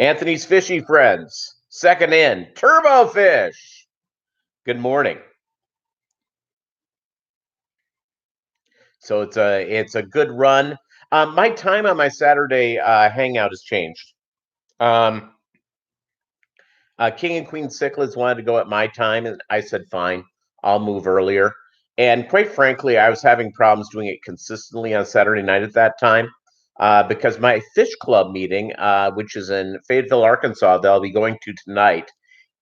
Anthony's Fishy Friends, second in, Turbo Fish. Good morning. So it's a good run. My time on my Saturday hangout has changed. King and Queen Cichlids wanted to go at my time, and I said, fine, I'll move earlier. And quite frankly, I was having problems doing it consistently on Saturday night at that time because my fish club meeting, which is in Fayetteville, Arkansas, that I'll be going to tonight,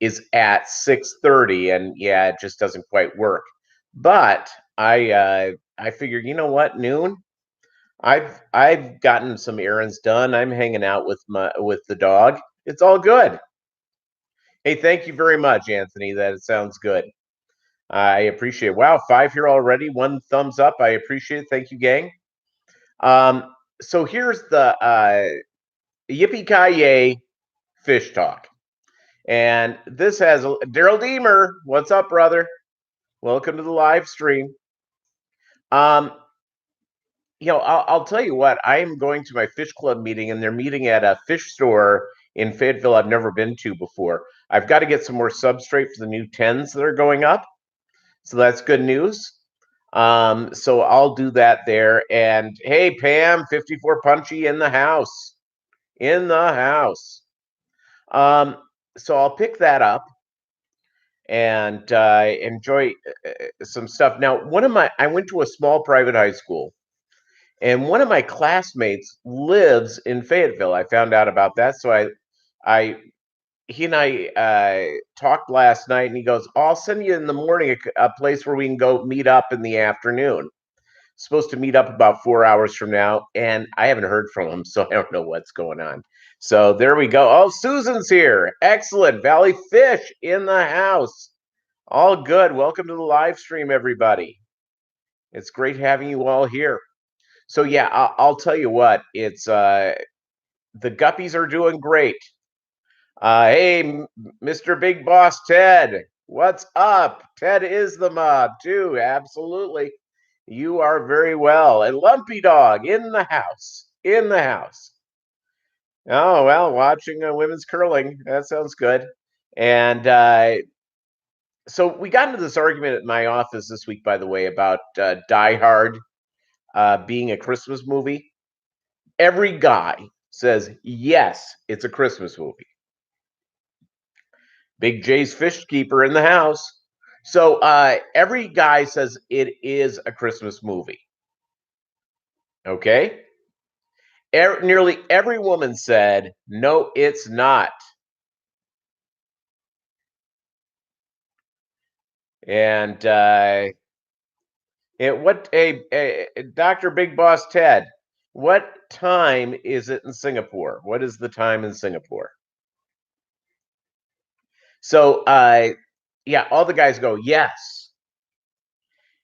is at 6:30, and yeah, it just doesn't quite work. But I figured, you know what, noon. I've gotten some errands done. I'm hanging out with the dog. It's all good. Hey, thank you very much, Anthony. That sounds good. I appreciate it. Wow, 5 here already. One thumbs up. I appreciate it. Thank you, gang. So here's the Yippie-Ki-Yay fish talk. And this has Daryl Deemer. What's up, brother? Welcome to the live stream. I'll tell you what, I am going to my fish club meeting, and they're meeting at a fish store in Fayetteville I've never been to before. I've got to get some more substrate for the new 10s that are going up. So that's good news. So I'll do that there. And hey, Pam, 54 Punchy in the house. In the house. So I'll pick that up and enjoy some stuff. Now, I went to a small private high school, and one of my classmates lives in Fayetteville. I found out about that, so he and I talked last night, and he goes, I'll send you in the morning a place where we can go meet up in the afternoon. Supposed to meet up about 4 hours from now, and I haven't heard from him, so I don't know what's going on. So there we go. Oh, Susan's here. Excellent. Valley Fish in the house. All good. Welcome to the live stream, everybody. It's great having you all here. So yeah, I'll tell you what. It's the Guppies are doing great. Hey, Mr. Big Boss Ted, what's up? Ted is the mob too. Absolutely. You are very well. And Lumpy Dog in the house. In the house. Oh, well, watching women's curling. That sounds good. And so we got into this argument at my office this week, by the way, about Die Hard being a Christmas movie. Every guy says, yes, it's a Christmas movie. Big J's Fish Keeper in the house. So every guy says it is a Christmas movie. Okay? Nearly every woman said, no, it's not. And Dr. Big Boss Ted, what time is it in Singapore? What is the time in Singapore? So, yeah, all the guys go, yes.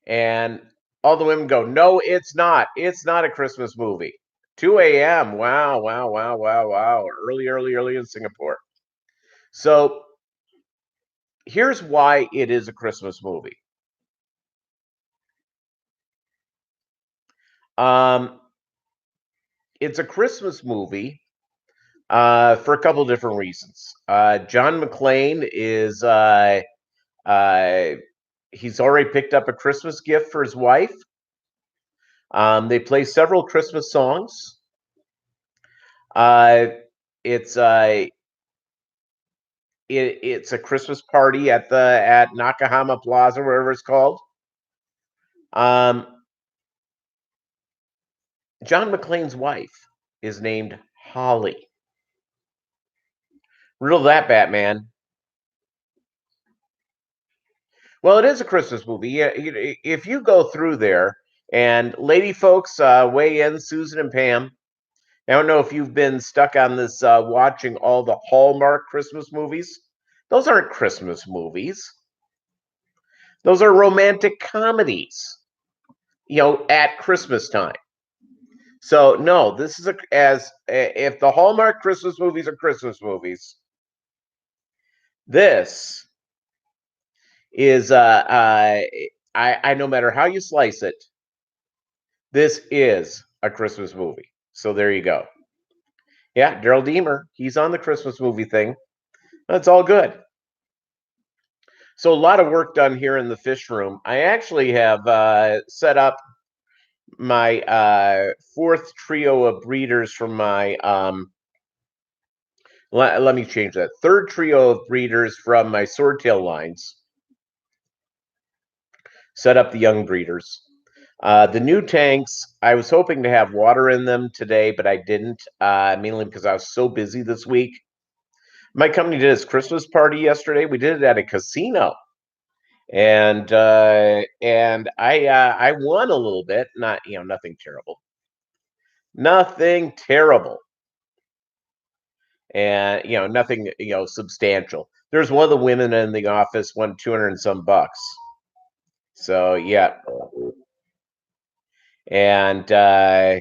And all the women go, no, it's not. It's not a Christmas movie. 2 a.m. Wow, wow, wow, wow, wow. Early in Singapore. So here's why it is a Christmas movie. It's a Christmas movie for a couple of different reasons. John McClane is he's already picked up a Christmas gift for his wife. They play several Christmas songs. It's it's a Christmas party at Nakahama Plaza, wherever it's called. John McClane's wife is named Holly. Riddle that, Batman. Well, it is a Christmas movie. Yeah, if you go through there, and lady folks weigh in, Susan and Pam. I don't know if you've been stuck on this watching all the Hallmark Christmas movies. Those aren't Christmas movies. Those are romantic comedies, at Christmas time. So no, this is if the Hallmark Christmas movies are Christmas movies, this is I no matter how you slice it, this is a Christmas movie. So there you go. Yeah, Daryl Deemer. He's on the Christmas movie thing. That's all good. So a lot of work done here in the fish room. I actually have set up my fourth trio of breeders from my let me change that. Third trio of breeders from my swordtail lines. Set up the young breeders. The new tanks, I was hoping to have water in them today, but I didn't, mainly because I was so busy this week. My company did its Christmas party yesterday. We did it at a casino, and I won a little bit. Not nothing terrible, nothing terrible, and nothing substantial. There's one of the women in the office won 200 and some bucks. So yeah, and so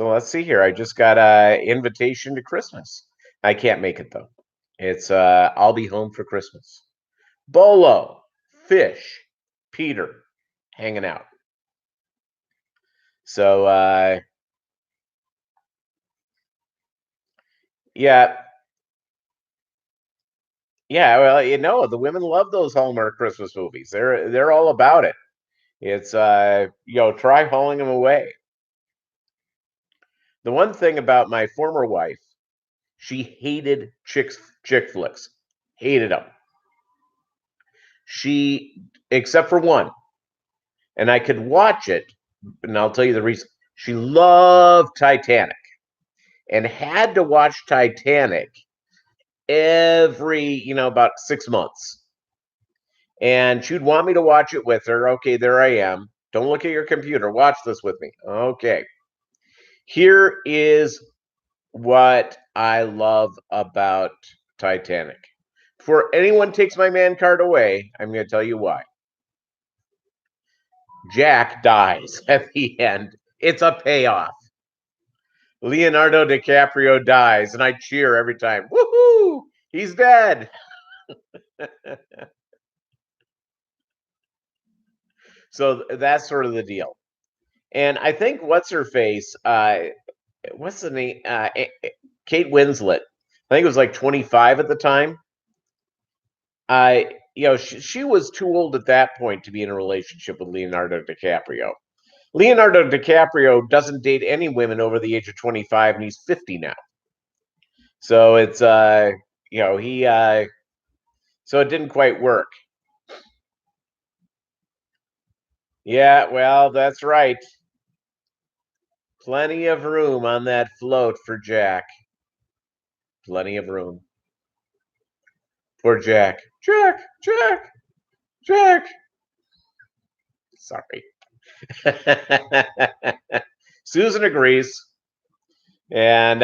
let's see here. I just got a invitation to Christmas. I can't make it though. It's I'll be home for Christmas. Bolo, Fish, Peter, hanging out. So yeah, yeah. Well, the women love those Hallmark Christmas movies. They're all about it. It's try hauling them away. The one thing about my former wife, she hated chick flicks. Hated them. She, except for one, and I could watch it, and I'll tell you the reason. She loved Titanic and had to watch Titanic every, about 6 months. And she'd want me to watch it with her. Okay, there I am. Don't look at your computer. Watch this with me. Okay. Here is what I love about Titanic. Before anyone takes my man card away, I'm going to tell you why. Jack dies at the end. It's a payoff. Leonardo DiCaprio dies, and I cheer every time. Woohoo! He's dead. So that's sort of the deal. And I think what's her face? What's the name? Kate Winslet. I think it was like 25 at the time. She was too old at that point to be in a relationship with Leonardo DiCaprio. Leonardo DiCaprio doesn't date any women over the age of 25, and he's 50 now. So it's he so it didn't quite work. Yeah, well, that's right. Plenty of room on that float for Jack. Plenty of room. Poor Jack. Jack, Jack, Jack. Sorry. Susan agrees. And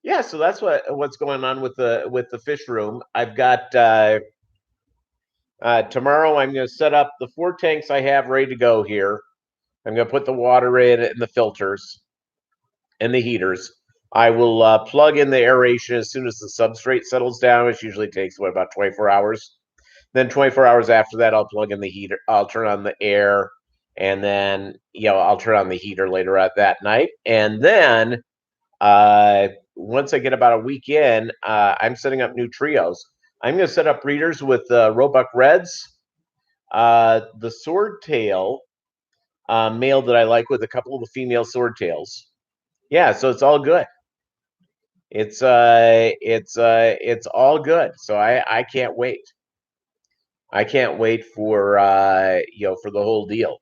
yeah, so that's what's going on with the fish room. I've got tomorrow I'm going to set up the 4 tanks I have ready to go here. I'm going to put the water in and the filters and the heaters. I will plug in the aeration as soon as the substrate settles down, which usually takes about 24 hours. Then 24 hours after that, I'll plug in the heater. I'll turn on the air, and then I'll turn on the heater later at that night. And then once I get about a week in, I'm setting up new trios. I'm going to set up breeders with Roebuck Reds, the Swordtail male that I like with a couple of the female Swordtails. Yeah, so it's all good. It's all good. So I can't wait. I can't wait for for the whole deal.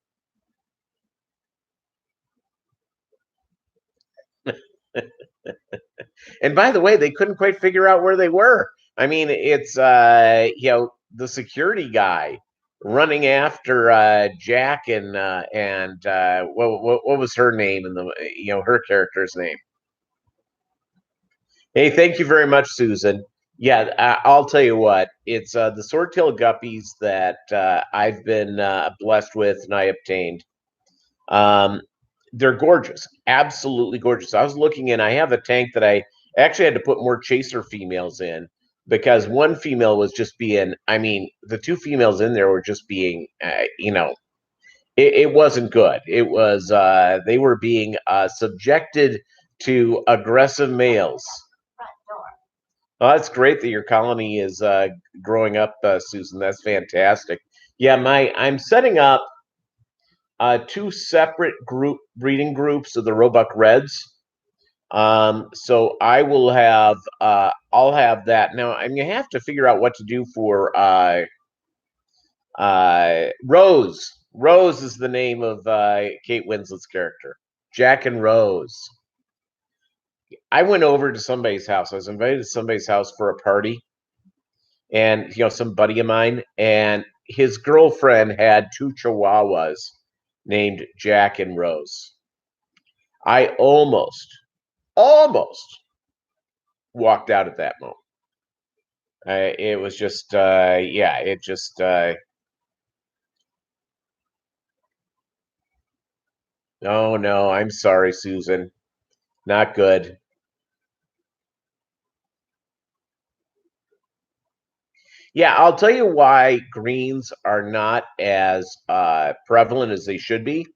And by the way, they couldn't quite figure out where they were. I mean, it's the security guy running after Jack and what was her name and the her character's name. Hey, thank you very much, Susan. Yeah, I'll tell you what. It's the swordtail guppies that I've been blessed with and I obtained. Um, they're gorgeous, absolutely gorgeous. I was looking in. I have a tank that I actually had to put more chaser females in because one female was just being. I mean, the 2 females in there were just being, It wasn't good. It was they were being subjected to aggressive males. Oh, that's great that your colony is growing up, Susan. That's fantastic. Yeah, I'm setting up two separate breeding groups of the Roebuck Reds. So I will have I'll have that. Now I'm gonna have to figure out what to do for Rose. Rose is the name of Kate Winslet's character. Jack and Rose. I went over to somebody's house. I was invited to somebody's house for a party, and some buddy of mine, and his girlfriend had two chihuahuas named Jack and Rose. I almost walked out at that moment. It was just, yeah, it just. Oh no, I'm sorry, Susan. Not good. Yeah, I'll tell you why greens are not as prevalent as they should be.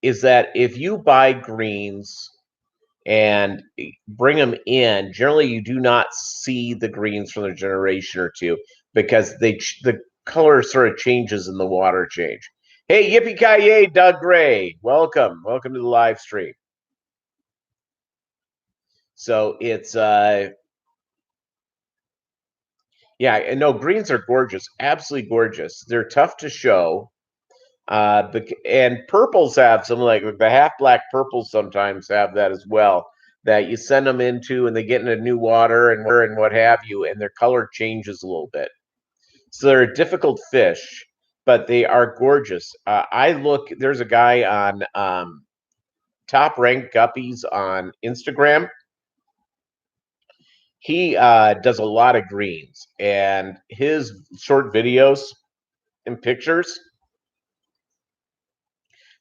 Is that if you buy greens and bring them in, generally you do not see the greens from a generation or two because the color sort of changes in the water change. Hey, Yippie-Ki-Yay, Doug Gray. Welcome to the live stream. So it's yeah, and no, greens are gorgeous, absolutely gorgeous. They're tough to show. And purples have some, like the half black purples sometimes have that as well, that you send them into and they get into new water and what have you, and their color changes a little bit. So they're a difficult fish, but they are gorgeous. There's a guy on Top Ranked Guppies on Instagram. He does a lot of greens, and his short videos and pictures,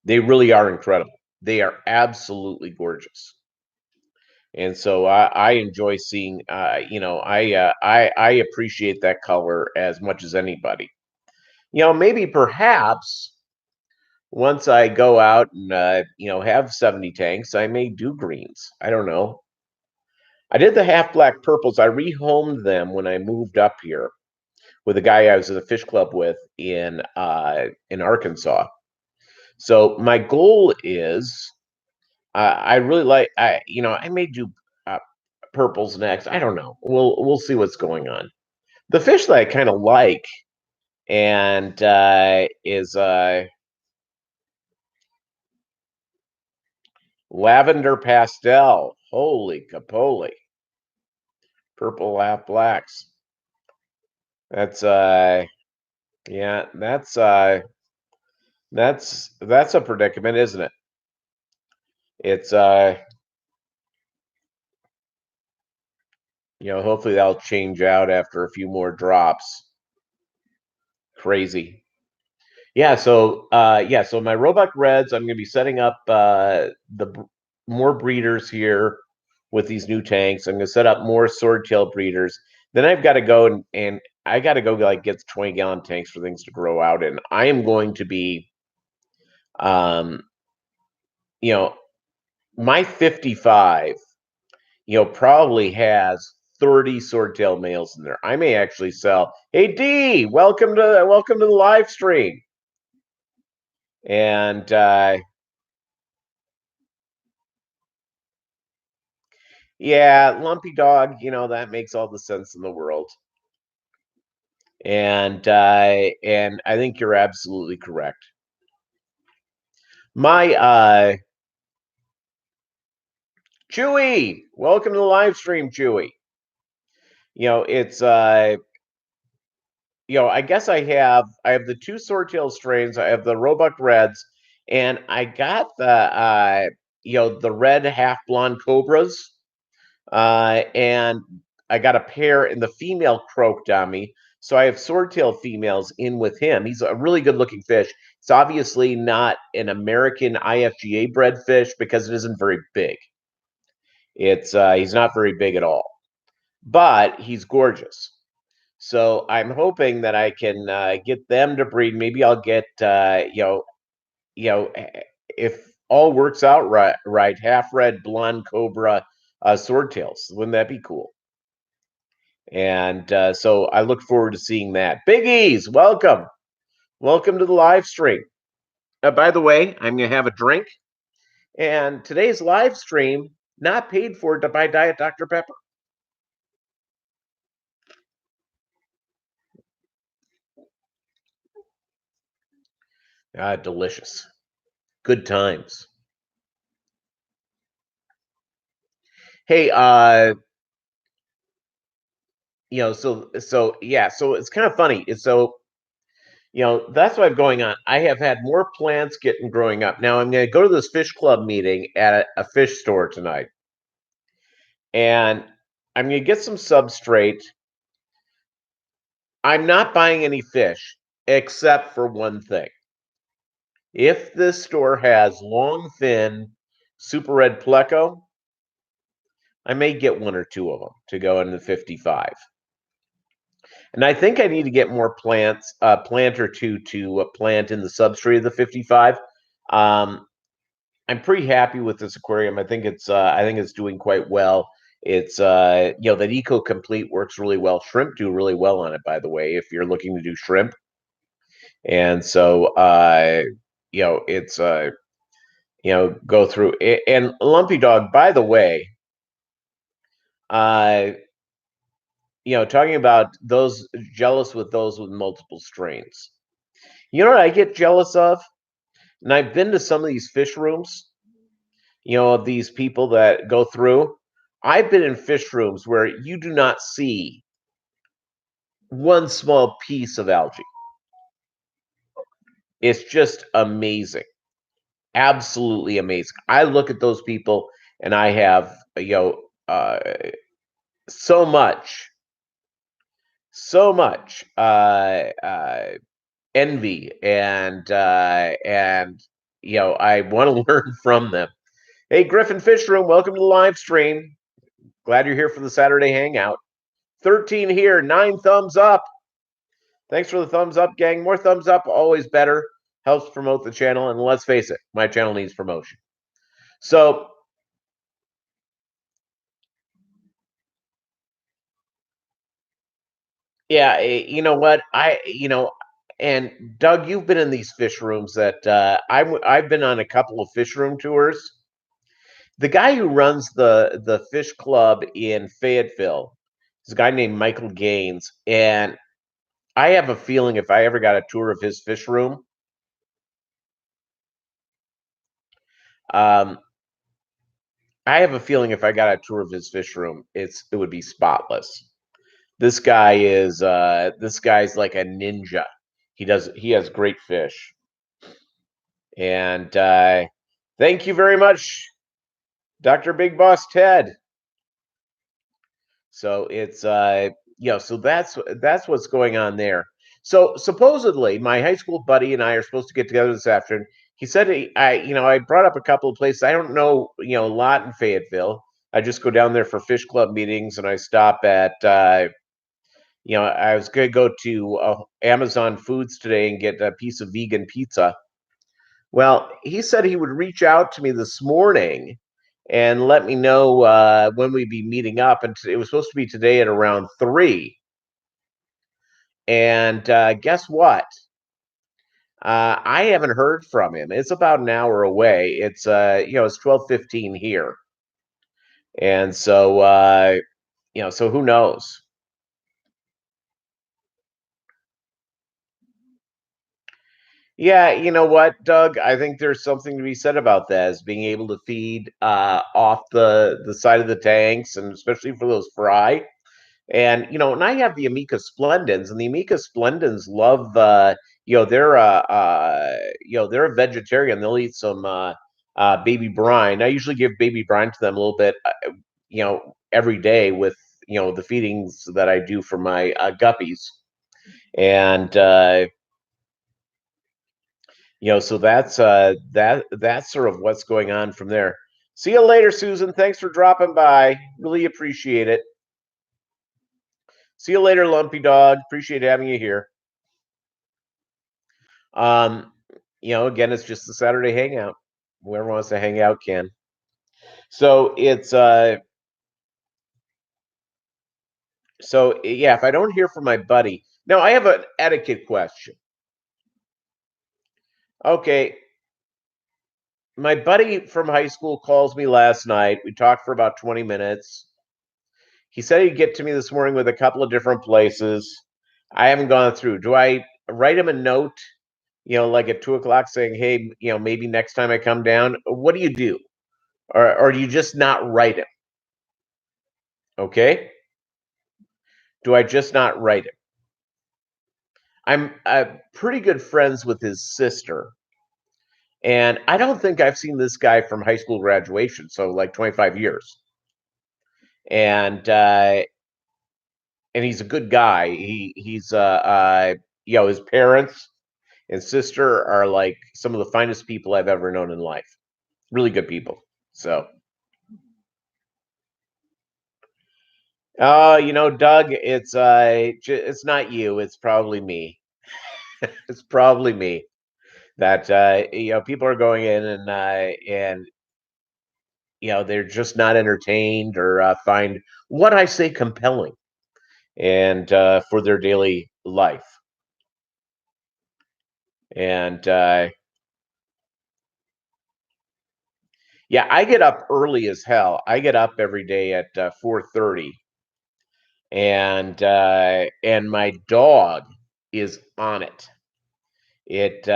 they really are incredible. They are absolutely gorgeous. And so I enjoy seeing, I appreciate that color as much as anybody. Maybe perhaps once I go out and have 70 tanks, I may do greens. I don't know. I did the half black purples. I rehomed them when I moved up here with a guy I was at a fish club with in Arkansas. So my goal is, I really like, I may do purples next. I don't know. We'll see what's going on. The fish that I kind of like and is lavender pastel. Holy capoli! Purple half blacks. That's yeah, that's a predicament, isn't it? It's hopefully that'll change out after a few more drops. Crazy. Yeah, so so my Roebuck Reds, I'm going to be setting up more breeders here with these new tanks. I'm going to set up more swordtail breeders. Then I've got to go and I got to go like get 20-gallon tanks for things to grow out in. I am going to be, um, you know, my 55, probably has 30 swordtail males in there. I may actually sell. Hey D, welcome to the live stream. And yeah, lumpy dog, that makes all the sense in the world. And I think you're absolutely correct. My Chewy, welcome to the live stream, Chewy. It's I guess I have the two swordtail strains. I have the Roebuck Reds, and I got the the red half blonde cobras. And I got a pair, and the female croaked on me. So I have swordtail females in with him. He's a really good looking fish. It's obviously not an American IFGA bred fish because it isn't very big. It's he's not very big at all, but he's gorgeous. So I'm hoping that I can get them to breed. Maybe I'll get if all works out right, half red blonde cobra swordtails. Wouldn't that be cool? And so I look forward to seeing that. Biggies, welcome to the live stream. By the way, I'm gonna have a drink, and today's live stream not paid for by Diet Dr Pepper. Delicious, good times. Hey, so it's kind of funny. That's what's going on. I have had more plants getting growing up. Now I'm going to go to this fish club meeting at a fish store tonight, and I'm going to get some substrate. I'm not buying any fish except for one thing. If this store has long fin super red pleco, I may get one or two of them to go in the 55. And I think I need to get more plants, plant or two to plant in the substrate of the 55. Um, I'm pretty happy with this aquarium. I think it's doing quite well. It's that Eco Complete works really well. Shrimp do really well on it, by the way, if you're looking to do shrimp. And so it's go through it. And Lumpy Dog, by the way, uh talking about those jealous with those with multiple strains. You know what I get jealous of? And I've been to some of these fish rooms, of these people that go through. I've been in fish rooms where you do not see one small piece of algae. It's just amazing. Absolutely amazing. I look at those people and I have, so much, so much envy and I want to learn from them. Hey, Griffin Fish Room, welcome to the live stream. Glad you're here for the Saturday hangout. 13 here, 9 thumbs up. Thanks for the thumbs up, gang. More thumbs up, always better. Helps promote the channel. And let's face it, my channel needs promotion. So, yeah, you know what? And Doug, you've been in these fish rooms that I've been on a couple of fish room tours. The guy who runs the fish club in Fayetteville is a guy named Michael Gaines, and I have a feeling if I ever got a tour of his fish room, um, I have a feeling if I got a tour of his fish room, it would be spotless. This guy's like a ninja. He has great fish, and thank you very much, Dr. Big Boss Ted. So it's so that's what's going on there. So supposedly my high school buddy and I are supposed to get together this afternoon. He said I brought up a couple of places. I don't know, a lot in Fayetteville. I just go down there for fish club meetings and I stop at I was going to go to Amazon Foods today and get a piece of vegan pizza. Well, he said he would reach out to me this morning and let me know when we'd be meeting up. And it was supposed to be today at around 3. And guess what? I haven't heard from him. It's about an hour away. It's 12:15 here, and so who knows? Yeah, you know what, Doug? I think there's something to be said about that, as being able to feed off the side of the tanks, and especially for those fry. And I have the Amica Splendens, and the Amica Splendens love they're a vegetarian. They'll eat some baby brine. I usually give baby brine to them a little bit, every day with the feedings that I do for my guppies, and so that's sort of what's going on from there. See you later, Susan. Thanks for dropping by. Really appreciate it. See you later, Lumpy Dog. Appreciate having you here. Um, again, it's just a Saturday hangout. Whoever wants to hang out can. So it's so yeah, if I don't hear from my buddy. Now I have an etiquette question. Okay, my buddy from high school calls me last night. We talked for about 20 minutes. He said he'd get to me this morning with a couple of different places. I haven't gone through. Do I write him a note, like at 2 o'clock saying, hey, maybe next time I come down? What do you do? Or do you just not write him? Okay. Do I just not write him? I'm pretty good friends with his sister. And I don't think I've seen this guy from high school graduation, so like 25 years. And he's a good guy. He's his parents and sister are like some of the finest people I've ever known in life. Really good people. So, Doug, it's not you. It's probably me. It's probably me that people are going in and they're just not entertained or find what I say compelling and for their daily life. And yeah, I get up early as hell. I get up every day at 4:30, and my dog is on it. It's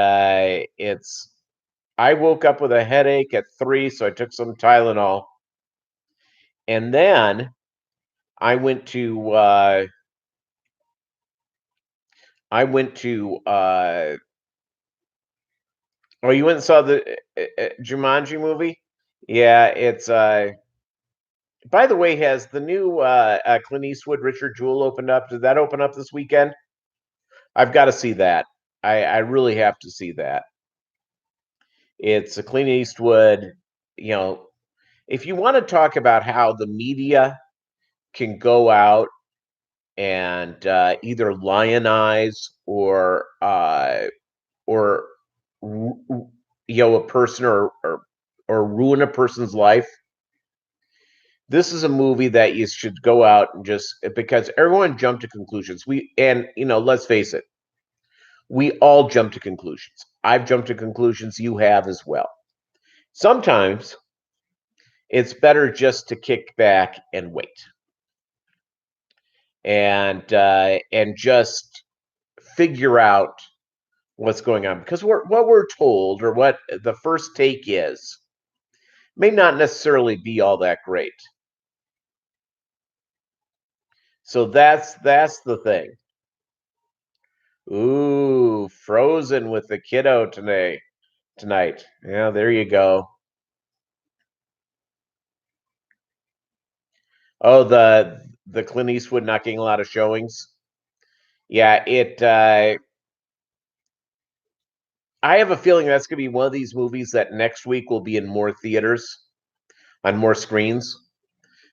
I woke up with a headache at 3, so I took some Tylenol, and then I went to uh, I went to oh, you went and saw the Jumanji movie? Yeah, it's by the way, has the new Clint Eastwood Richard Jewell opened up? Did that open up this weekend? I've got to see that. I really have to see that. It's a Clint Eastwood, you know, if you want to talk about how the media can go out and either lionize or a person or ruin a person's life. This is a movie that you should go out and just because everyone jumped to conclusions. Let's face it, we all jump to conclusions. I've jumped to conclusions, you have as well. Sometimes it's better just to kick back and wait and just figure out what's going on because what we're told or what the first take is may not necessarily be all that great. So that's the thing. Ooh, Frozen with the kiddo tonight. Yeah, there you go. Oh, the Clint Eastwood not getting a lot of showings. Yeah, I have a feeling that's going to be one of these movies that next week will be in more theaters on more screens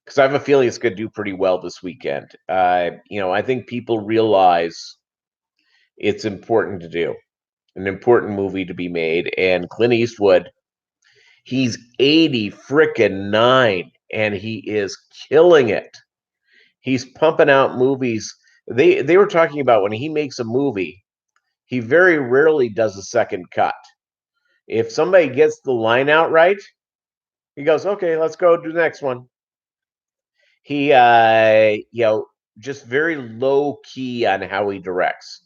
because I have a feeling it's going to do pretty well this weekend. I think people realize it's important to do, an important movie to be made, and Clint Eastwood, he's 80 frickin' 9, and he is killing it. He's pumping out movies. They were talking about when he makes a movie, he very rarely does a second cut. If somebody gets the line out right, he goes, "Okay, let's go do the next one." He just very low key on how he directs.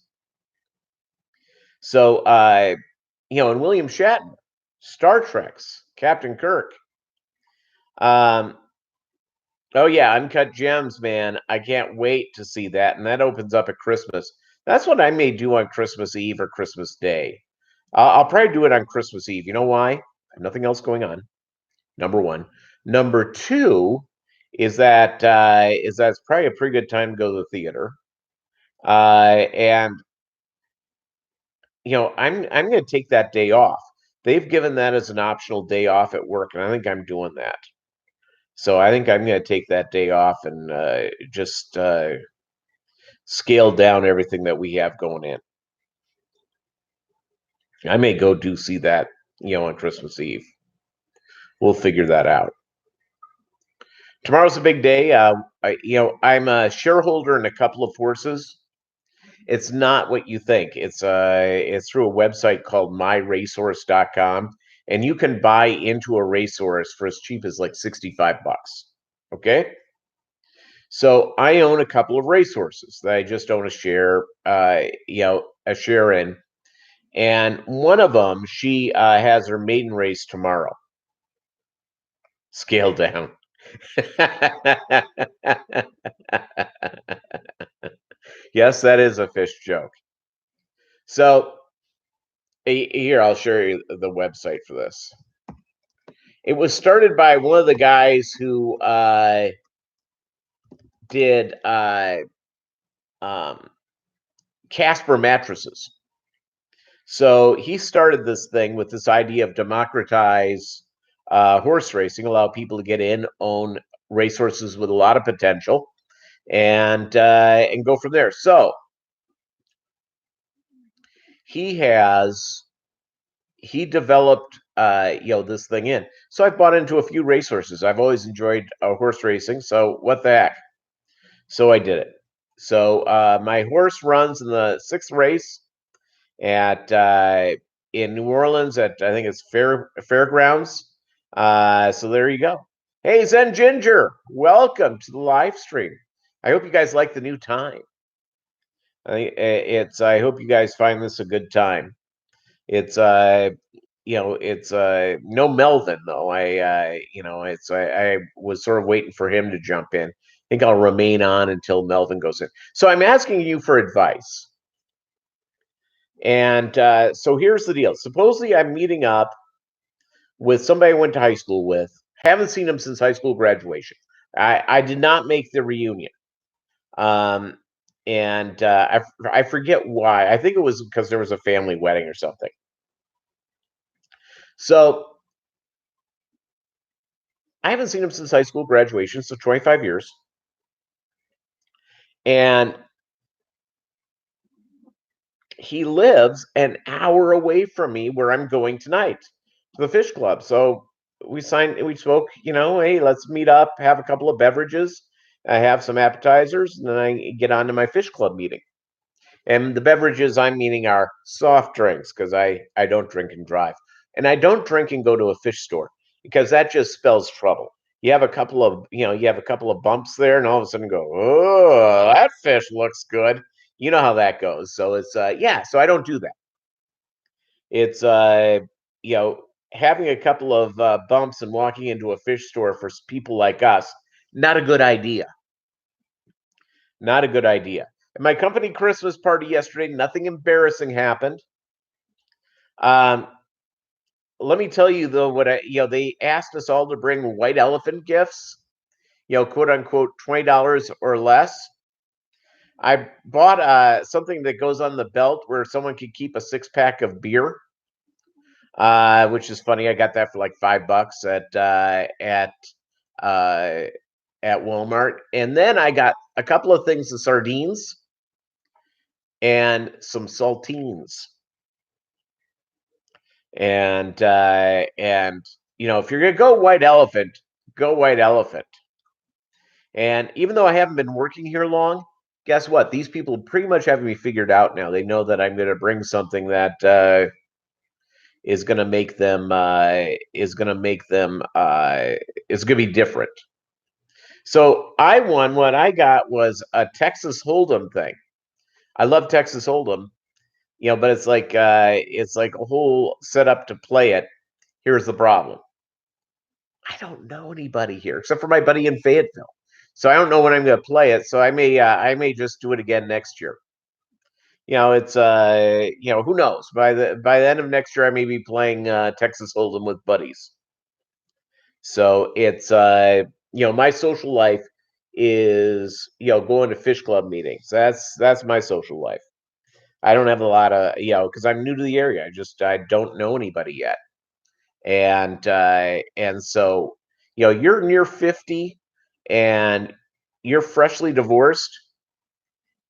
So and William Shatner, Star Trek's Captain Kirk. Oh yeah, Uncut Gems, man. I can't wait to see that. And that opens up at Christmas. That's what I may do on Christmas Eve or Christmas Day. I'll probably do it on Christmas Eve. You know why? I have nothing else going on. Number one. Number two is that it's probably a pretty good time to go to the theater. And I'm going to take that day off. They've given that as an optional day off at work, and I think I'm doing that. So I think I'm going to take that day off and just scale down everything that we have going in. I may go see that, on Christmas Eve. We'll figure that out. Tomorrow's a big day. I'm a shareholder in a couple of horses. It's not what you think. It's through a website called myracehorse.com, and you can buy into a racehorse for as cheap as like $65. Okay? So I own a couple of racehorses that I just own a share, a share in. And one of them, she has her maiden race tomorrow. Scale down. Yes, that is a fish joke. So here, I'll show you the website for this. It was started by one of the guys who did Casper mattresses. So he started this thing with this idea of democratize horse racing, allow people to get in, own racehorses with a lot of potential, and go from there. So he developed this thing in. So I bought into a few racehorses. I've always enjoyed horse racing, so what the heck? So I did it. So my horse runs in the 6th race at in New Orleans at, I think it's Fairgrounds. So there you go. Hey, Zen Ginger, welcome to the live stream. I hope you guys like the new time. I hope you guys find this a good time. It's it's no Melvin though. I was sort of waiting for him to jump in. I think I'll remain on until Melvin goes in. So I'm asking you for advice. And so here's the deal. Supposedly I'm meeting up with somebody I went to high school with. Haven't seen him since high school graduation. I did not make the reunion. And I forget why. I think it was because there was a family wedding or something. So I haven't seen him since high school graduation, so 25 years. And he lives an hour away from me where I'm going tonight to the fish club. So we spoke, hey, let's meet up, have a couple of beverages, I have some appetizers, and then I get on to my fish club meeting. And the beverages I'm meaning are soft drinks because I don't drink and drive. And I don't drink and go to a fish store because that just spells trouble. You have a couple of bumps there, and all of a sudden go, oh, that fish looks good. You know how that goes. So it's so I don't do that. It's having a couple of bumps and walking into a fish store for people like us, not a good idea. Not a good idea. At my company Christmas party yesterday, nothing embarrassing happened. Let me tell you though, they asked us all to bring white elephant gifts, quote unquote, $20 or less. I bought something that goes on the belt where someone could keep a 6-pack of beer, which is funny. I got that for like $5 at Walmart, and then I got a couple of things of sardines and some saltines. And if you're gonna go white elephant, go white elephant. And even though I haven't been working here long, guess what? These people pretty much have me figured out now. They know that I'm going to bring something that is going to make them is going to be different. So I won. What I got was a Texas Hold'em thing. I love Texas Hold'em, but it's like a whole setup to play it. Here's the problem. I don't know anybody here except for my buddy in Fayetteville. So I don't know when I'm going to play it. So I may just do it again next year. It's who knows? By the end of next year, I may be playing Texas Hold'em with buddies. So it's my social life is going to fish club meetings. That's my social life. I don't have a lot of because I'm new to the area. I don't know anybody yet, and so you're near 50 and you're freshly divorced.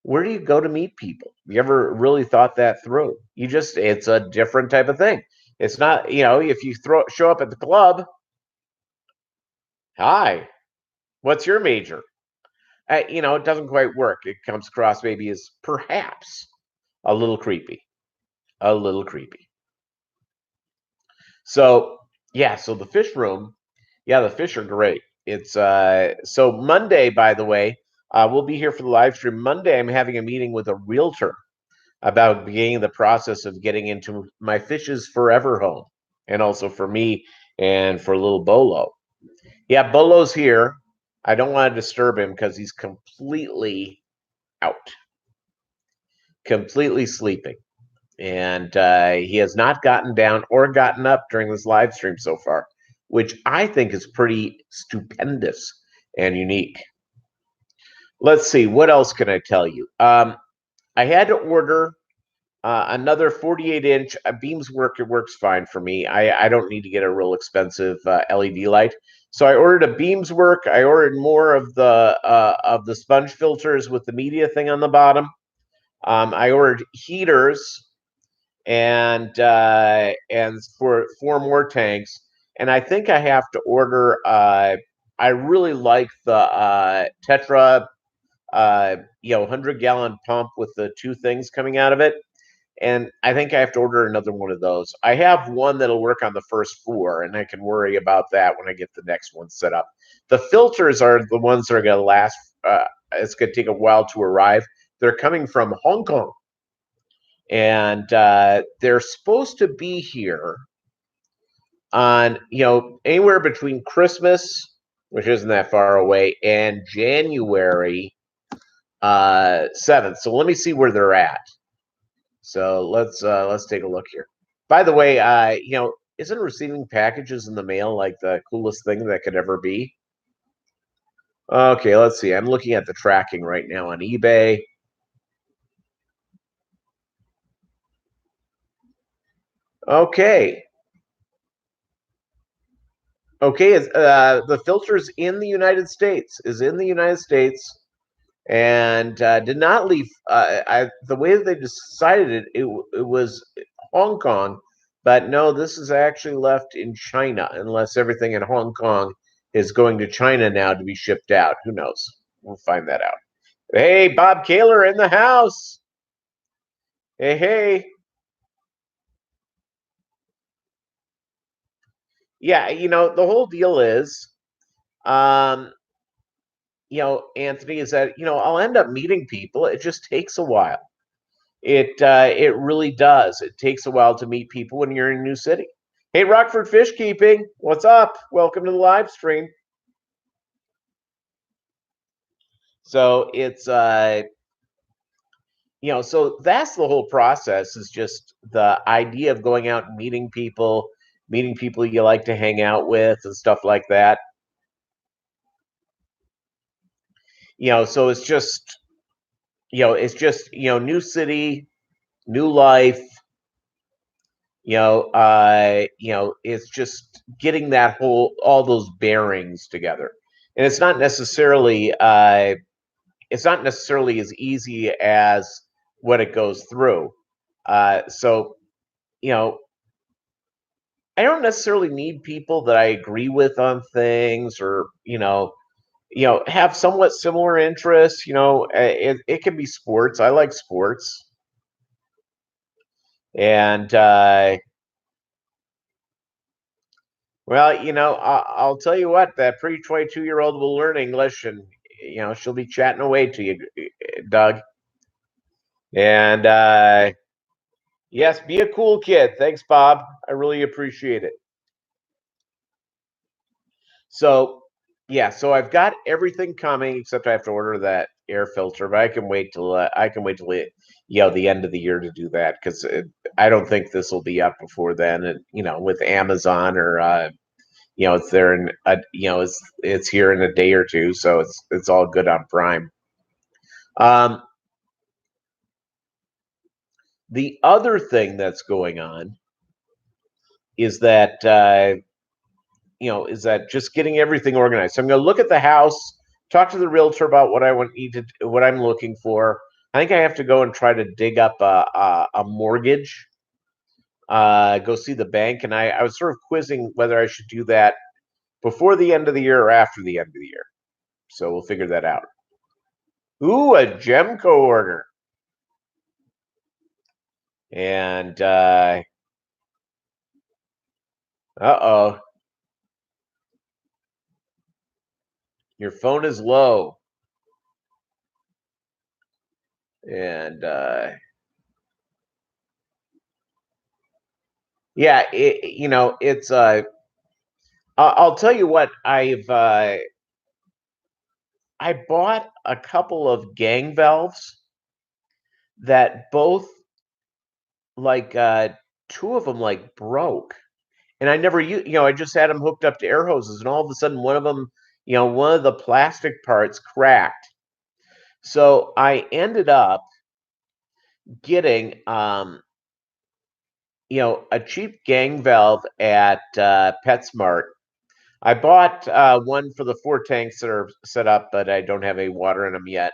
where do you go to meet people? You ever really thought that through? It's a different type of thing. It's not, if you show up at the club, hi, what's your major? It doesn't quite work. It comes across maybe as perhaps a little creepy, a little creepy. So yeah, so the fish room, yeah, the fish are great. It's so Monday, by the way, we'll be here for the live stream. Monday, I'm having a meeting with a realtor about beginning the process of getting into my fish's forever home, and also for me and for little Bolo. Yeah, Bolo's here. I don't want to disturb him because he's completely out, completely sleeping. And he has not gotten down or gotten up during this live stream so far, which I think is pretty stupendous and unique. Let's see, what else can I tell you? I had to order another 48-inch beams work. It works fine for me. I don't need to get a real expensive LED light. So I ordered a beams work. I ordered more of the sponge filters with the media thing on the bottom. I ordered heaters and for 4 more tanks. And I think I have to order. I really like the Tetra, 100-gallon pump with the 2 things coming out of it. And I think I have to order another one of those. I have one that'll work on the first 4, and I can worry about that when I get the next one set up. The filters are the ones that are going to last. It's going to take a while to arrive. They're coming from Hong Kong, and they're supposed to be here on anywhere between Christmas, which isn't that far away, and January 7th. So let me see where they're at. So let's take a look here. By the way, isn't receiving packages in the mail like the coolest thing that could ever be? Okay, let's see. I'm looking at the tracking right now on eBay. Okay. Okay, the filter's in the United States. Is in the United States, and did not leave. The way that they decided it was Hong Kong, but no, this is actually left in China, unless everything in Hong Kong is going to China now to be shipped out. Who knows? We'll find that out. Hey, Bob Kaler in the house. Hey, hey. Yeah, the whole deal is, um, Anthony, is that I'll end up meeting people. It just takes a while. It really does. It takes a while to meet people when you're in a new city. Hey, Rockford Fish Keeping, what's up? Welcome to the live stream. So it's so that's the whole process, is just the idea of going out and meeting people you like to hang out with and stuff like that. So it's just new city, new life. It's just getting all those bearings together, and it's not necessarily as easy as what it goes through. So I don't necessarily need people that I agree with on things, or have somewhat similar interests. It can be sports. I like sports, and well, I'll tell you what, that pretty 22-year-old will learn English, and she'll be chatting away to you, Doug. And yes, be a cool kid. Thanks, Bob. I really appreciate it. So yeah, so I've got everything coming, except I have to order that air filter. But I can wait till the end of the year to do that, because I don't think this will be up before then. And with Amazon, or it's there in it's here in a day or two, so it's all good on Prime. The other thing that's going on is that just getting everything organized. So I'm going to look at the house, talk to the realtor about what I'm looking for, I think I have to go and try to dig up a mortgage. Go see the bank, and I was sort of quizzing whether I should do that before the end of the year or after the end of the year. So we'll figure that out. Ooh, a Gemco order. And uh-oh. Your phone is low. And yeah, it's I'll tell you what, I bought a couple of gang valves that both like two of them like broke. And I never I just had them hooked up to air hoses, and all of a sudden one of them, one of the plastic parts cracked. So I ended up getting a cheap gang valve at PetSmart. I bought one for the 4 tanks that are set up, but I don't have any water in them yet.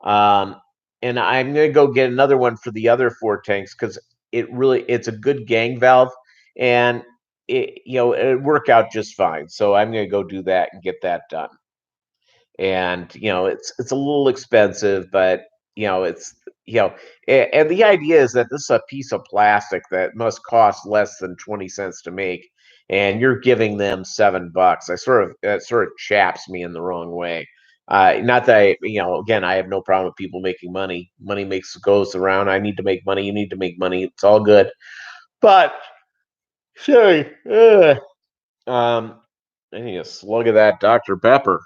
Um, and I'm gonna go get another one for the other 4 tanks because it's a good gang valve, and it worked out just fine. So I'm gonna go do that and get that done. And it's a little expensive, but it's and the idea is that this is a piece of plastic that must cost less than 20 cents to make, and you're giving them $7. That sort of chaps me in the wrong way. Not that again, I have no problem with people making money. Money goes around. I need to make money. You need to make money. It's all good. But sorry, I need a slug of that Dr. Pepper.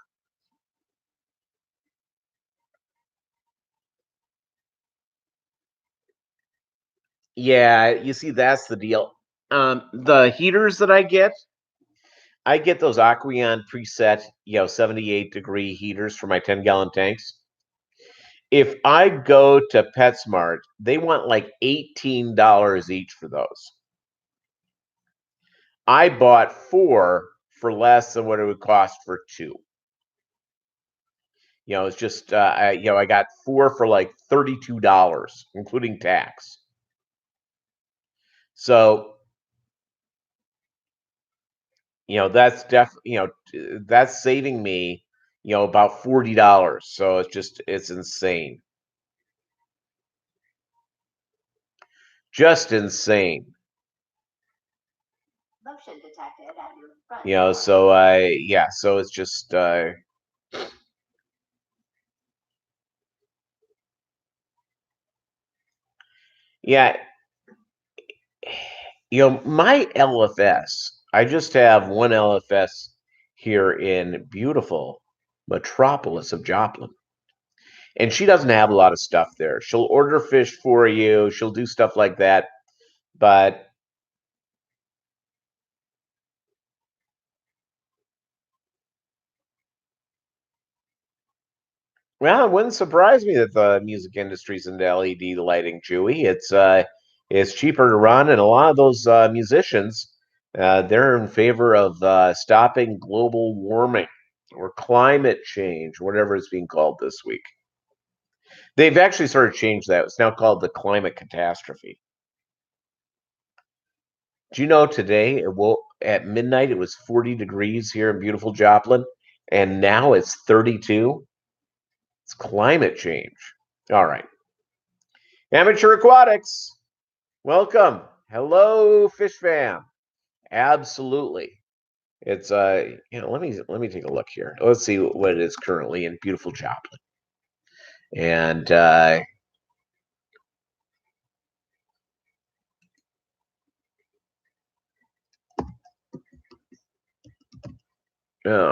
Yeah, you see, that's the deal. The heaters that I get those Aqueon preset, 78-degree heaters for my 10-gallon tanks. If I go to PetSmart, they want like $18 each for those. I bought 4 for less than what it would cost for 2. It's just I got 4 for like $32, including tax. So that's saving me about $40. So it's insane, just insane. Motion detected at your front so so it's just yeah my LFS, I just have one LFS here in beautiful metropolis of Joplin. And she doesn't have a lot of stuff there. She'll order fish for you. She'll do stuff like that. But well, it wouldn't surprise me that the music industry's into LED lighting, Chewy. It's cheaper to run, and a lot of those musicians, they're in favor of stopping global warming or climate change, whatever it's being called this week. They've actually sort of changed that. It's now called the climate catastrophe. Do you know today at midnight it was 40 degrees here in beautiful Joplin, and now it's 32? It's climate change. All right. Amateur Aquatics. Welcome. Hello, Fish Fam. Absolutely. It's let me take a look here. Let's see what it is currently in beautiful Joplin. And all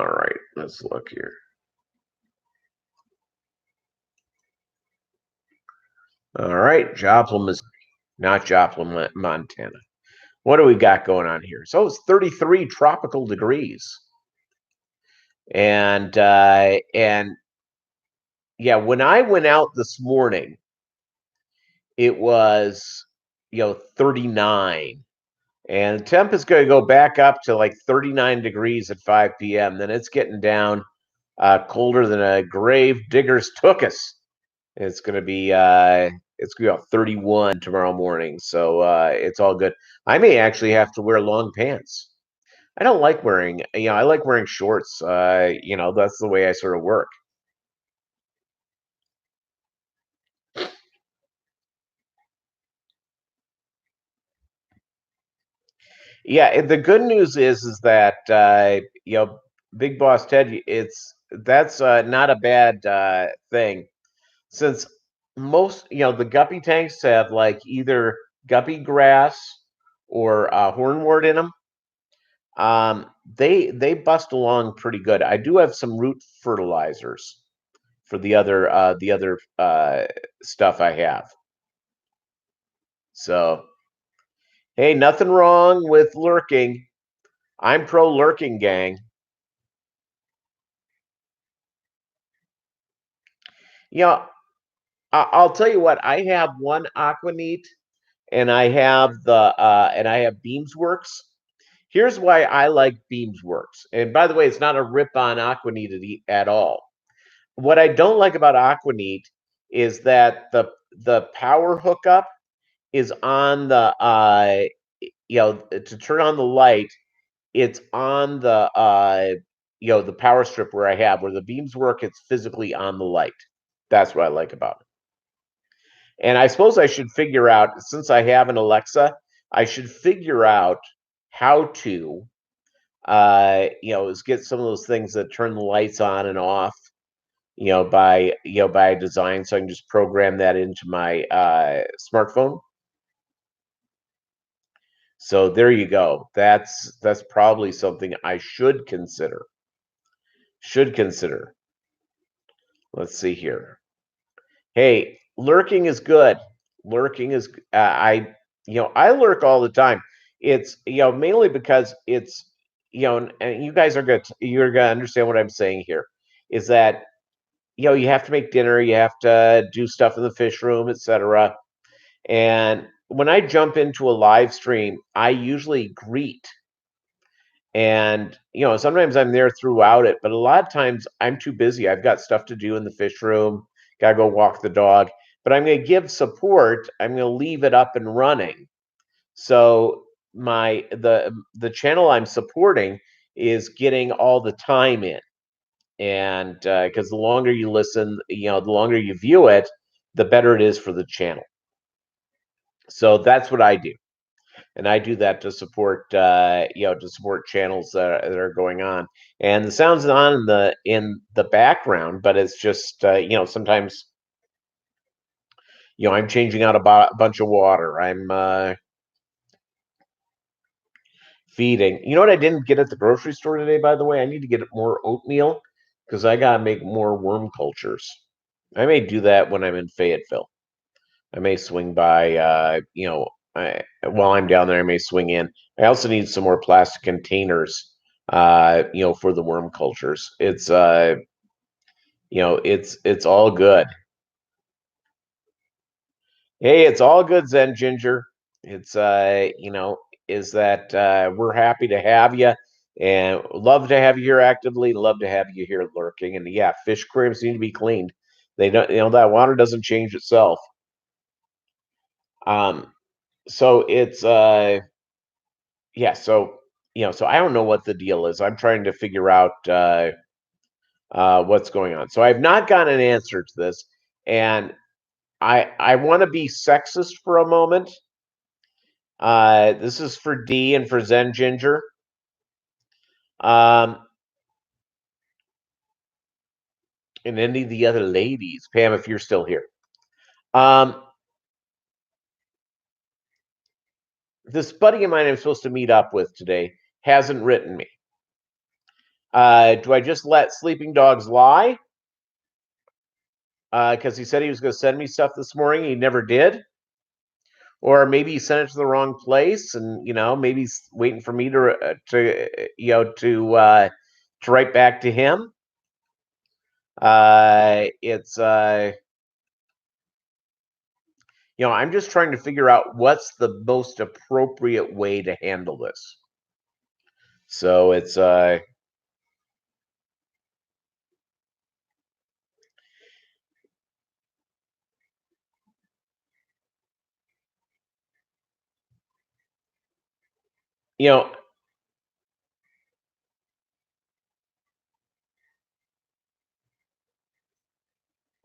right, let's look here. All right, Joplin is not Joplin, Montana. What do we got going on here? So it's 33 tropical degrees. And yeah, when I went out this morning, it was 39. And the temp is going to go back up to like 39 degrees at 5 p.m. Then it's getting down colder than a grave digger's tuchus. It's gonna be it's gonna be about 31 tomorrow morning, so it's all good. I may actually have to wear long pants. I don't like wearing, I like wearing shorts. That's the way I sort of work. Yeah, the good news is that Big Boss Ted, it's that's not a bad thing since most the Guppy tanks have like either Guppy grass or hornwort in them. They bust along pretty good. I do have some root fertilizers for the other stuff I have. So hey, nothing wrong with lurking. I'm pro lurking, gang. You know, I'll tell you what. I have one Aquaneat, and I have Beamsworks. Here's why I like Beamsworks. And by the way, it's not a rip on Aquaneat at all. What I don't like about Aquaneat is that the power hookup is on the to turn on the light. It's on the power strip where the beams work. It's physically on the light. That's what I like about it. And I suppose I should figure out, since I have an Alexa, I should figure out how to is get some of those things that turn the lights on and off, by design, so I can just program that into my smartphone. So there you go. That's probably something I should consider. Should consider. Let's see here. Hey, lurking is good. Lurking is I lurk all the time. It's mainly because it's and you guys are good. You're gonna understand what I'm saying here. Is that you have to make dinner, you have to do stuff in the fish room, etc. And when I jump into a live stream, I usually greet. And sometimes I'm there throughout it, but a lot of times I'm too busy. I've got stuff to do in the fish room, gotta go walk the dog. But I'm gonna give support, I'm gonna leave it up and running. So the channel I'm supporting is getting all the time in. And because the longer you listen, the longer you view it, the better it is for the channel. So that's what I do. And I do that to support channels that are going on. And the sound's on in the background, but it's just sometimes I'm changing out a bunch of water. I'm feeding. You know what I didn't get at the grocery store today, by the way? I need to get more oatmeal because I gotta make more worm cultures. I may do that when I'm in Fayetteville. I may swing by, while I'm down there, I may swing in. I also need some more plastic containers, for the worm cultures. It's all good. Hey, it's all good, Zen Ginger. It's, is that we're happy to have you and love to have you here actively, love to have you here lurking. And yeah, fish aquariums need to be cleaned. They don't, that water doesn't change itself. Um, so it's, yeah, so I don't know what the deal is. I'm trying to figure out what's going on. So I've not gotten an answer to this, and I want to be sexist for a moment. This is for D and for Zen Ginger. Um, and any of the other ladies, Pam, if you're still here. Um, this buddy of mine I'm supposed to meet up with today hasn't written me. Do I just let sleeping dogs lie? Because he said he was going to send me stuff this morning. He never did. Or maybe he sent it to the wrong place, and maybe he's waiting for me to write back to him. It's I'm just trying to figure out what's the most appropriate way to handle this. So it's You know,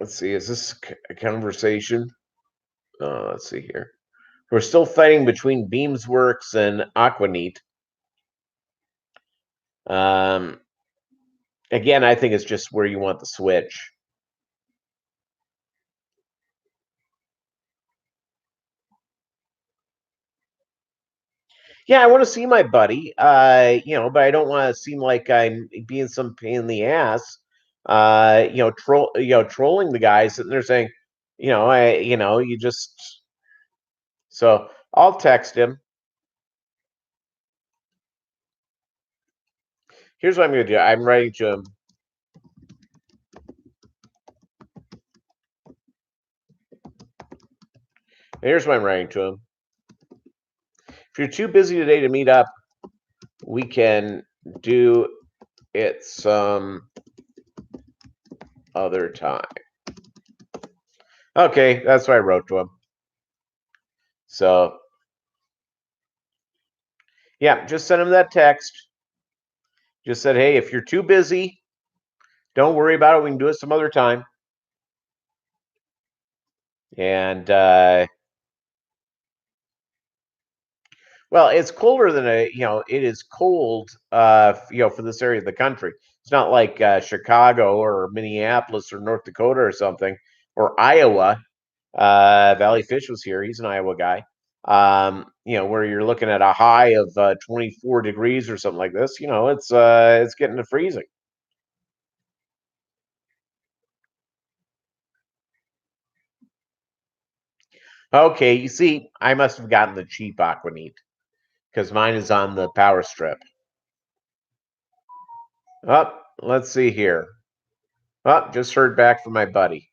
let's see. Is this a conversation? Let's see here. We're still fighting between Beamsworks and Aquaneat. Um, again, I think it's just where you want the switch. Yeah, I want to see my buddy. But I don't want to seem like I'm being some pain in the ass. Trolling the guys sitting there saying, you just. So I'll text him. Here's what I'm going to do. I'm writing to him. Here's what I'm writing to him. If you're too busy today to meet up, we can do it some other time. Okay, that's what I wrote to him. So, yeah, just send him that text. Just said, hey, if you're too busy, don't worry about it. We can do it some other time. And well, it's colder than it is cold. For this area of the country, it's not like Chicago or Minneapolis or North Dakota or something or Iowa. Valley Fish was here. He's an Iowa guy. Where you're looking at a high of 24 degrees or something like this. It's getting to freezing. Okay, you see, I must have gotten the cheap Aquaneat because mine is on the power strip. Oh, let's see here. Oh, just heard back from my buddy.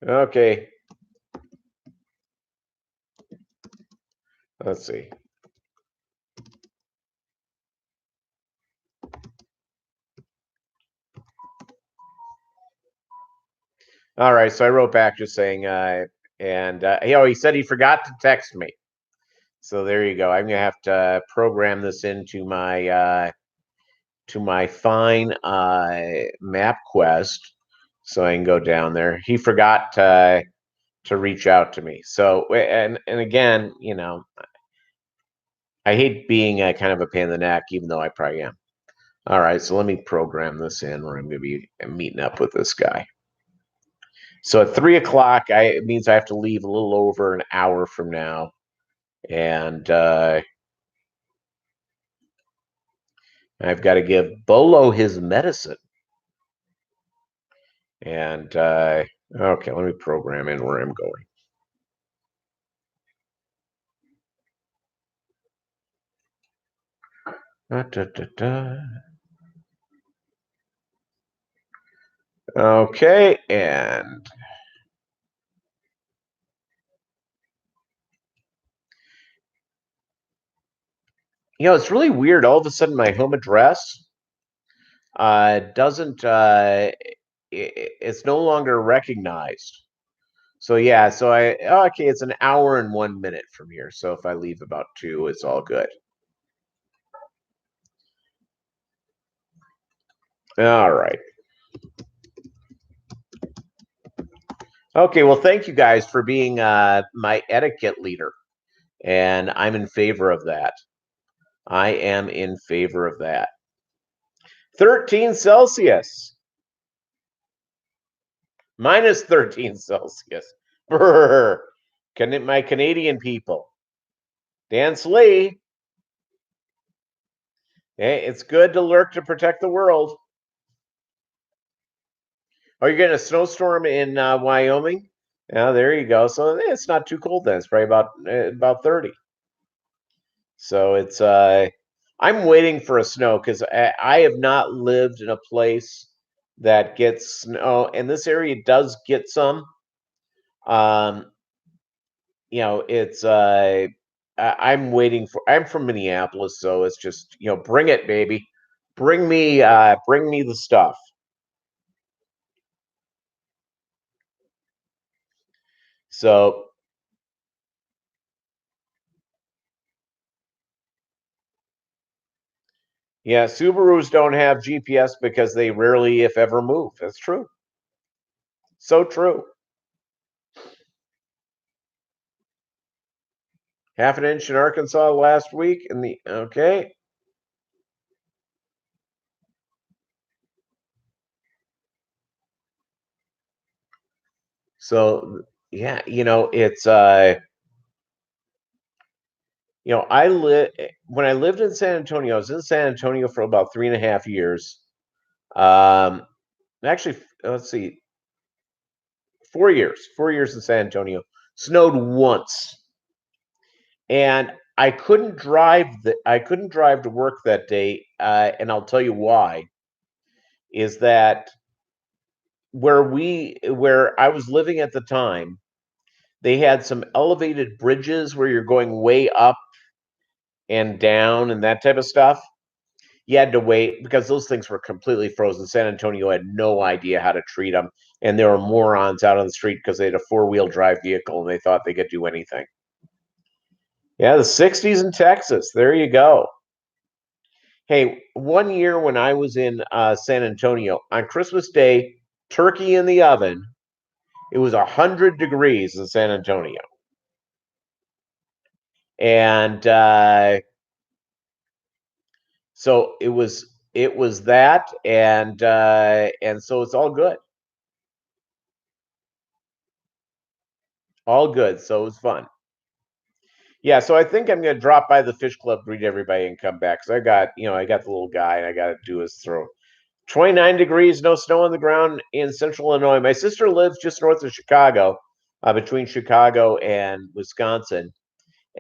Okay. Let's see. All right, so I wrote back just saying, he said he forgot to text me. So there you go. I'm gonna have to program this into my fine map quest, so I can go down there. He forgot to reach out to me. So and again, I hate being kind of a pain in the neck, even though I probably am. All right, so let me program this in where I'm going to be meeting up with this guy. So at 3 o'clock, it means I have to leave a little over an hour from now, and I've got to give Bolo his medicine. And okay, let me program in where I'm going. Da, da, da, da. Okay, and it's really weird. All of a sudden, my home address doesn't. It's no longer recognized. So yeah, okay, it's an hour and 1 minute from here. So if I leave about 2, it's all good. All right. Okay, well, thank you guys for being my etiquette leader, and I'm in favor of that. I am in favor of that. 13 Celsius. Minus 13 Celsius. Brr. My Canadian people. Dan Slee. Hey, it's good to lurk to protect the world. Oh, you're getting a snowstorm in Wyoming? Yeah, there you go. So it's not too cold then. It's probably about 30. So it's I'm waiting for a snow because I have not lived in a place that gets snow, and this area does get some. Um, it's I'm waiting for. I'm from Minneapolis, so it's just bring it, baby, bring me the stuff. So Yeah, Subarus don't have GPS because they rarely, if ever, move. That's true. So true. Half an inch in Arkansas last week in the okay. So yeah, it's I live when I lived in San Antonio, I was in San Antonio for about 3.5 years. Um actually let's see, 4 years. 4 years in San Antonio. Snowed once. And I couldn't drive to work that day, and I'll tell you why. Is that where I was living at the time, they had some elevated bridges where you're going way up and down and that type of stuff. You had to wait because those things were completely frozen. San Antonio had no idea how to treat them, and there were morons out on the street because they had a four-wheel drive vehicle and they thought they could do anything. Yeah, the 60s in Texas. There you go. Hey, one year when I was in San Antonio on Christmas Day, turkey in the oven. It was 100 degrees in San Antonio, and so it was that, and so it's all good. So it was fun. Yeah, so I think I'm gonna drop by the fish club, greet everybody, and come back because I got the little guy, and I got to do his throw. 29 degrees, no snow on the ground in central Illinois. My sister lives just north of Chicago, between Chicago and Wisconsin.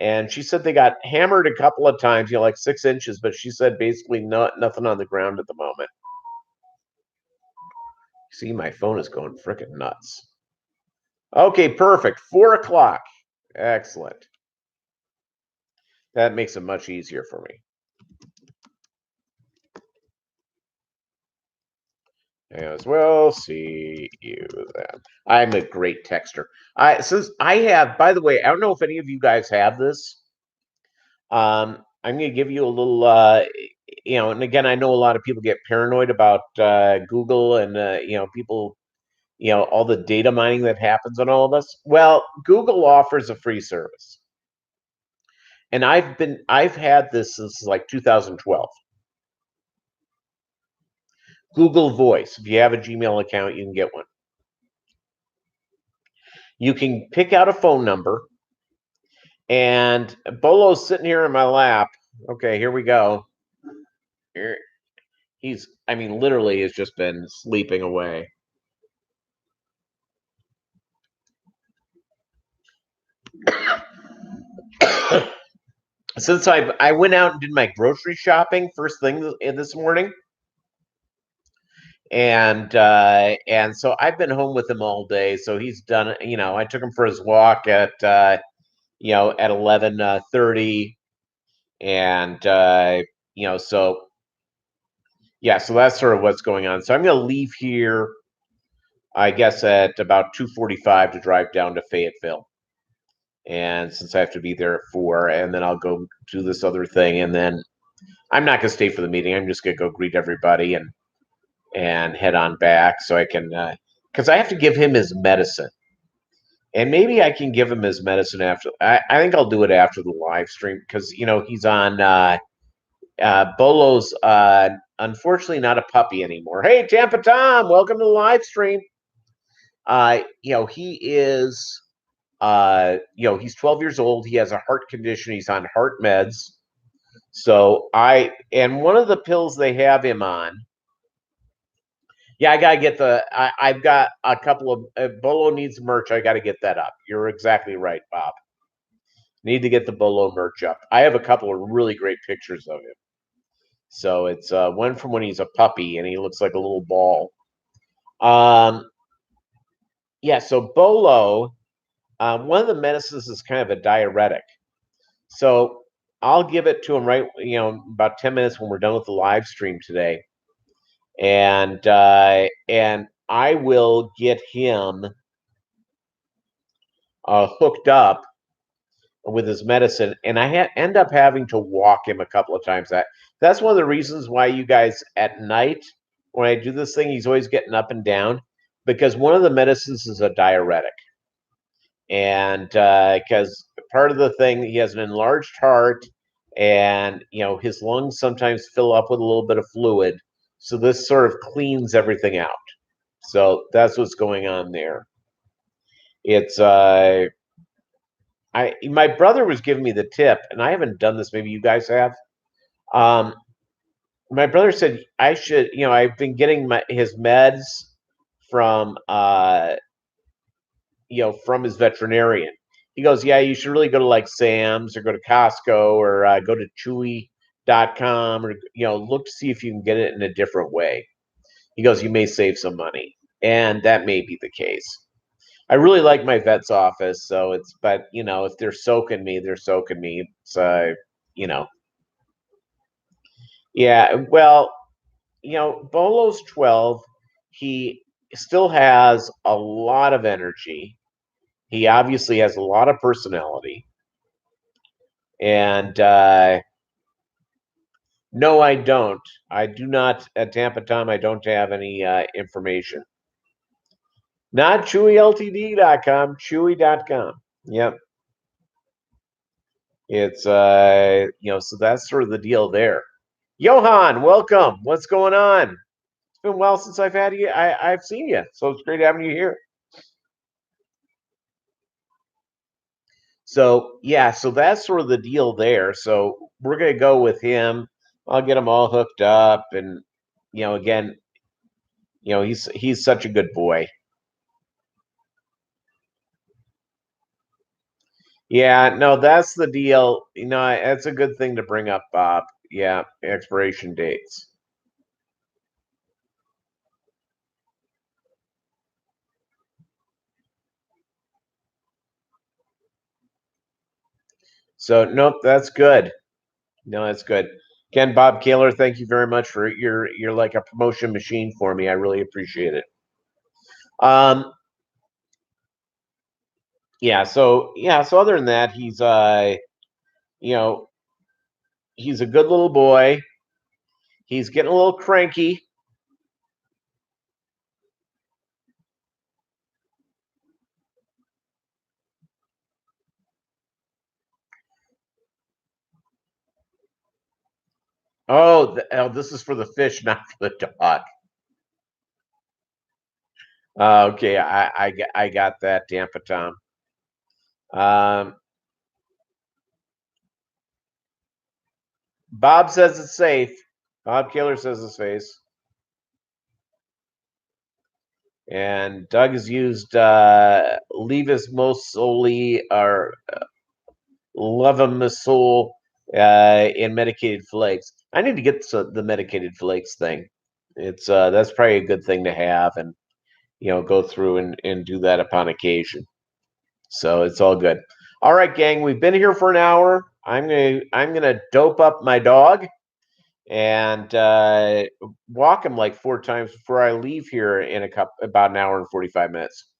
And she said they got hammered a couple of times, like 6 inches, but she said basically nothing on the ground at the moment. See, my phone is going frickin' nuts. Okay, perfect. 4 o'clock. Excellent. That makes it much easier for me. As well, see you then. I'm a great texter. Since I have, by the way, I don't know if any of you guys have this. I'm going to give you a little, and again, I know a lot of people get paranoid about Google and people, all the data mining that happens on all of us. Well, Google offers a free service, and I've had this since like 2012. Google Voice. If you have a Gmail account, you can get one. You can pick out a phone number, and Bolo's sitting here in my lap. Okay, here we go. Here, literally has just been sleeping away. Since I went out and did my grocery shopping first thing this morning, and so I've been home with him all day. So he's done. I took him for his walk at 11:30, and so yeah, so that's sort of what's going on. So I'm going to leave here, I guess, at about 2:45 to drive down to Fayetteville. And since I have to be there at 4, and then I'll go do this other thing, and then I'm not going to stay for the meeting. I'm just going to go greet everybody and head on back so I can, because I have to give him his medicine, and maybe I can give him his medicine after. I think I'll do it after the live stream because he's on Bolo's. Unfortunately, not a puppy anymore. Hey, Tampa Tom, welcome to the live stream. He is. He's 12 years old. He has a heart condition. He's on heart meds. So and one of the pills they have him on. Yeah, I gotta get I've got a couple of Bolo needs merch. I gotta get that up. You're exactly right, Bob. Need to get the Bolo merch up. I have a couple of really great pictures of him. So it's one from when he's a puppy and he looks like a little ball. Yeah. So Bolo, one of the medicines is kind of a diuretic. So I'll give it to him right, about 10 minutes when we're done with the live stream today, and I will get him hooked up, with his medicine, and I end up having to walk him a couple of times. That's one of the reasons why you guys at night when I do this thing, he's always getting up and down because one of the medicines is a diuretic, and because part of the thing he has an enlarged heart, and his lungs sometimes fill up with a little bit of fluid, so this sort of cleans everything out. So that's what's going on there. It's my brother was giving me the tip, and I haven't done this. Maybe you guys have. Um, my brother said I should. I've been getting his meds from from his veterinarian. He goes, yeah, you should really go to like Sam's or go to Costco or go to Chewy.com or look to see if you can get it in a different way. He goes, you may save some money, and that may be the case. I really like my vet's office, so but if they're soaking me, they're soaking me. So, you know, yeah. Well, Bolo's 12. He still has a lot of energy. He obviously has a lot of personality. And no, I don't. I do not at Tampa Tom. I don't have any information. Not ChewyLTD.com, Chewy.com. Yep. It's so that's sort of the deal there. Johan, welcome. What's going on? It's been a while since I've had you. I've seen you, so it's great having you here. So yeah, so that's sort of the deal there. So we're gonna go with him. I'll get him all hooked up, and again, he's such a good boy. Yeah, no, that's the deal. That's a good thing to bring up, Bob. Yeah, expiration dates. So nope, that's good. No, that's good. Ken Bob Kaler, thank you very much for you're like a promotion machine for me. I really appreciate it. Um so other than that, you know, he's a good little boy. He's getting a little cranky. Oh, this is for the fish, not for the dog. Okay, I got that, Tampa Tom. Um, Bob says it's safe. Bob Killer says it's safe. And Doug has used Levis Mosoli or Levamisole in medicated flakes. I need to get the medicated flakes thing. It's that's probably a good thing to have, and go through and do that upon occasion. So it's all good. All right, gang, we've been here for an hour. I'm gonna dope up my dog and walk him like 4 times before I leave here in about an hour and 45 minutes.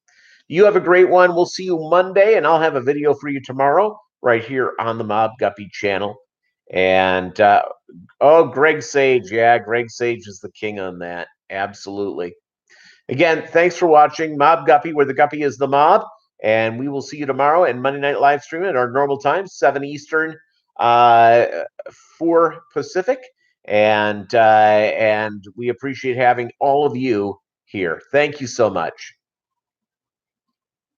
You have a great one. We'll see you Monday, and I'll have a video for you tomorrow right here on the Mobb Guppy channel. And oh, Greg Sage. Yeah, Greg Sage is the king on that. Absolutely. Again, thanks for watching Mobb Guppy, where the Guppy is the mob. And we will see you tomorrow and Monday night live stream at our normal time, 7 Eastern, uh, 4 Pacific. And we appreciate having all of you here. Thank you so much.